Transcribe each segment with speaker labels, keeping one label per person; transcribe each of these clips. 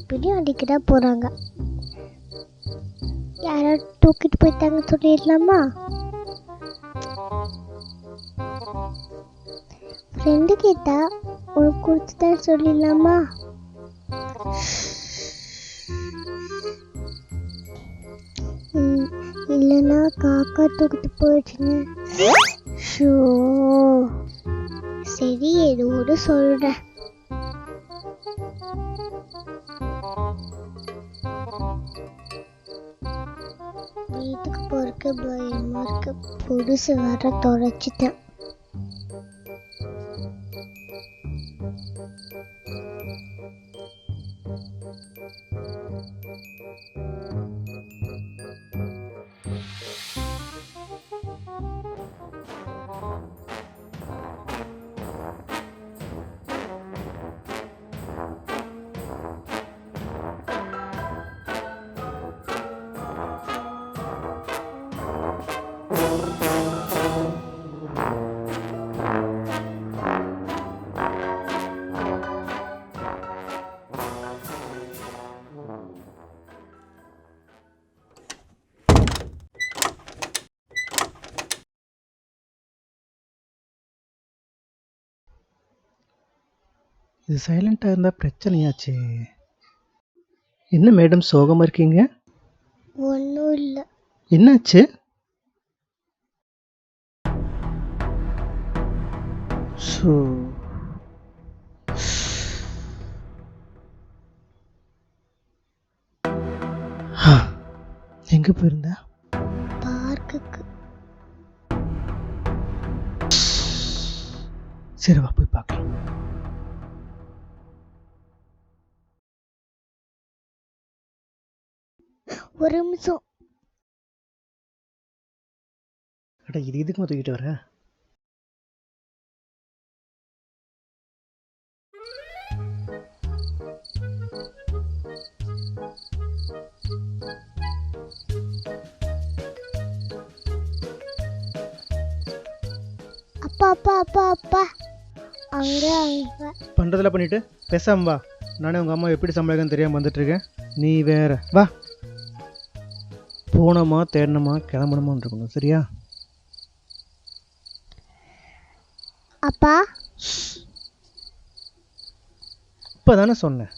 Speaker 1: எப்படியும் அடிக்க தான் போகிறாங்க. யாரோ தூக்கிட்டு போயிட்டாங்க சொல்லிடலாமா? ஃப்ரெண்டு கேட்டா உனக்கு கொடுத்துட்டேன்னு சொல்லிடலாமா? இல்லைன்னா காக்கா தூக்கிட்டு போயிடுச்சுன்னு. ஷோ, சரி ஏதோ ஒரு சொல்கிறேன். வீட்டுக்கு போறதுக்கு பயமா இருக்கு. புதுசு வர தொலைச்சிட்டேன்.
Speaker 2: இது சைலண்டாக இருந்தால் பிரச்சனையாச்சு. என்ன மேடம் சோகமாக இருக்கீங்க?
Speaker 1: ஒன்றும் இல்லை.
Speaker 2: என்னாச்சு? ஸோ எங்கே போயிருந்த?
Speaker 1: பார்க்குக்கு.
Speaker 2: சரி வா போய் பார்க்கலாம்.
Speaker 1: ஒரு நிமிஷம்.
Speaker 2: அட இது இதுக்கு தூக்கிட்டு வர?
Speaker 1: அப்பா அப்பா அப்பா அப்பா அங்கே அங்கே
Speaker 2: பண்ணுறதெல்லாம் பண்ணிவிட்டு பேசாம வா. நானே உங்கள் அம்மா எப்படி சமாளிக்கன்னு தெரியாமல் வந்துட்டுருக்கேன். நீ வேற வா. போனோமா தேடணுமா கிளம்பணுமான்னு இருக்கணும். சரியா?
Speaker 1: அப்பா
Speaker 2: இப்போ தானே சொன்னேன்.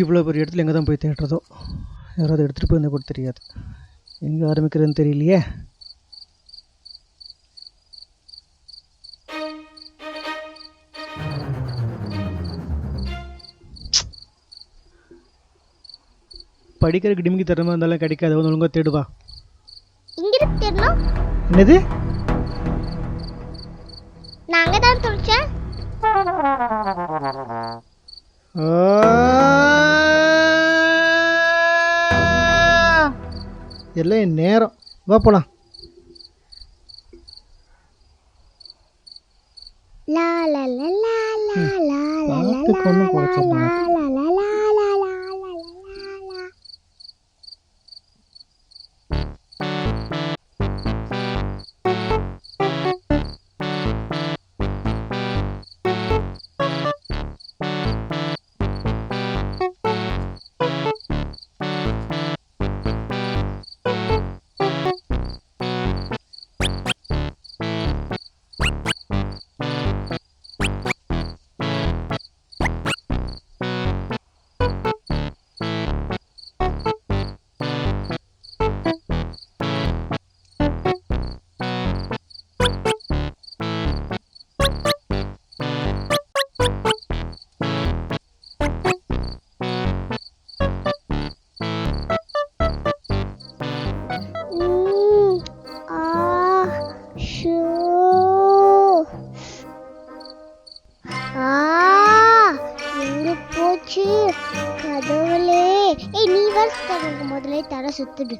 Speaker 2: இவ்வளோ பெரிய இடத்துல எங்கே தான் போய் தேடுறதோ. யாராவது எடுத்துகிட்டு போயிருந்தா கூட தெரியாது. எங்கே ஆரம்பிக்கிறதுன்னு தெரியலையே. படிக்கிறதுக்கு டிமிக்கி தர மாதிரி இருந்தாலும் கிடைக்காது. வந்து ஒழுங்காக தேடுவா.
Speaker 1: இங்கிட்டு தேடணும்.
Speaker 2: என்னது?
Speaker 1: நாங்க தான் தொலைச்சேன்.
Speaker 2: எல்லாம் என் நேரம். வா போலாம்.
Speaker 1: லா லா லா லா லா லா லா லா
Speaker 2: பாட்டுக்கு ஒன்றும் குறைச்சல.
Speaker 1: லா லா லா லா லா லா லா லா. கடவுளே. ஏய் நீ வருஷத்துக்கு முதல்ல தர சுத்துடு.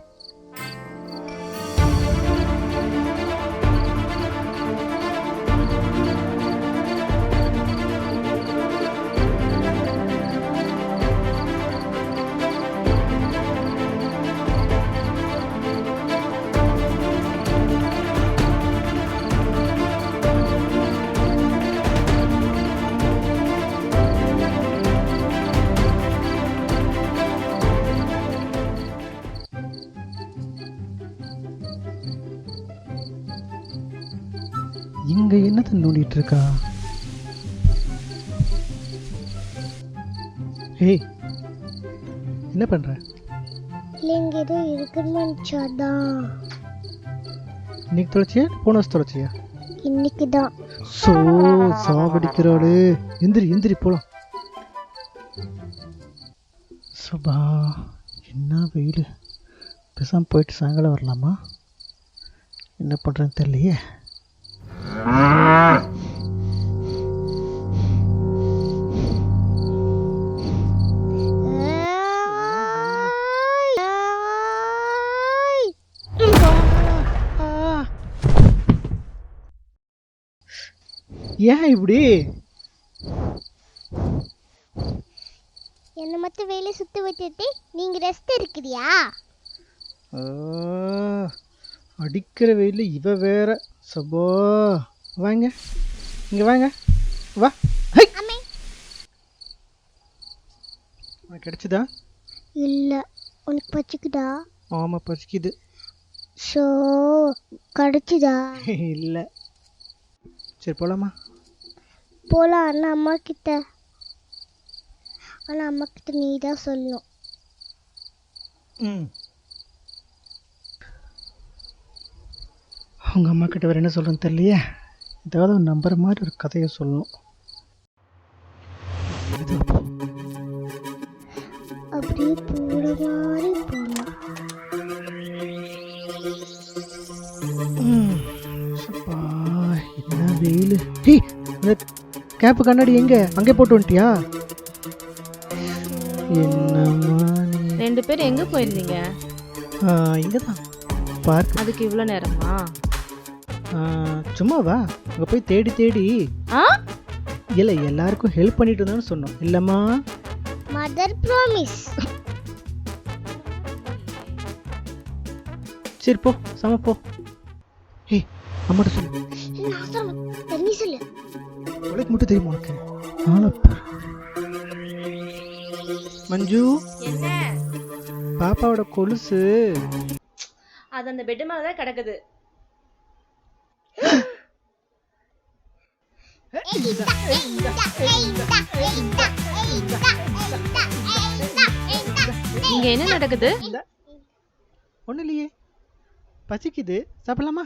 Speaker 2: என்னத்தை நோண்டிட்டு இருக்கா? ஏய், என்ன பண்ற?
Speaker 1: இல்லைங்க ஏதோ இருக்குன்னு நினச்சாதான்.
Speaker 2: இன்னைக்கு தொலைச்சியா போன வருஷம் தொலைச்சியா?
Speaker 1: இன்னைக்கு தான்.
Speaker 2: ஸோ சாவடிக்கிறாளே. எந்திரி எந்திரி போலாம். சுபா, என்ன வெயில். பேசாம போயிட்டு சாயங்காலம் வரலாமா? என்ன பண்ணுறேன்னு தெரியலையே. ஏன் இப்படி?
Speaker 1: என்னை மற்ற வேலையை சுற்றி விட்டுட்டு நீங்கள் ரெஸ்ட் இருக்கிறியா?
Speaker 2: அடிக்கிற வெயில் இவ வேற. சபோ, வாங்க இங்கே வாங்க. வா. ஹை, உனக்கு கிடைச்சதா?
Speaker 1: இல்லை, உனக்கு பச்சிக்குதா?
Speaker 2: ஆமாம் பசிக்குது.
Speaker 1: ஸோ கிடச்சிதா?
Speaker 2: இல்லை. சரி போகலாமா?
Speaker 1: போகலாம். ஆனால் அம்மா கிட்ட நீ தான் சொல்லணும்.
Speaker 2: அவங்க அம்மா கிட்ட வேறு என்ன சொல்கிறேன்னு தெரியலையே. ஏதாவது ஒரு நம்புற மாதிரி ஒரு கதையை சொல்லணும்.
Speaker 1: அப்படியே போகிற மாதிரி போகணும்.
Speaker 2: என்ன வெயில். டேய், அந்த கேப்பு கண்ணாடி எங்க? அங்கே போட்டு வந்துட்டியா? என்னம்மா நீ?
Speaker 3: 2 பேரும் எங்க போயிருந்தீங்க?
Speaker 2: இங்கே தான் பார்க்.
Speaker 3: அதுக்கு இவ்வளோ நேரமா?
Speaker 2: சும்மா வா. அங்கே போய் தேடி தேடி இல்லை எல்லாருக்கும் ஹெல்ப் பண்ணிட்டு இருந்தோன்னு சொன்னோம் இல்லைம்மா?
Speaker 1: Mother promise.
Speaker 2: சரி போ, சம போ. ஏய், அம்மாட்ட சொல்லு.
Speaker 1: நீ சொல்லு.
Speaker 2: உனக்கு மட்டும் தெரியுமா? உனக்கு ஆளப்பா. மஞ்சு,
Speaker 3: என்ன?
Speaker 2: பாப்பாவோட கொலுசு
Speaker 3: அது அந்த பெட் மேல தான் கிடக்குது. இங்க என்ன நடக்குது?
Speaker 2: ஒன்றும் இல்லையே. பசிக்குது, சாப்பிடலாமா?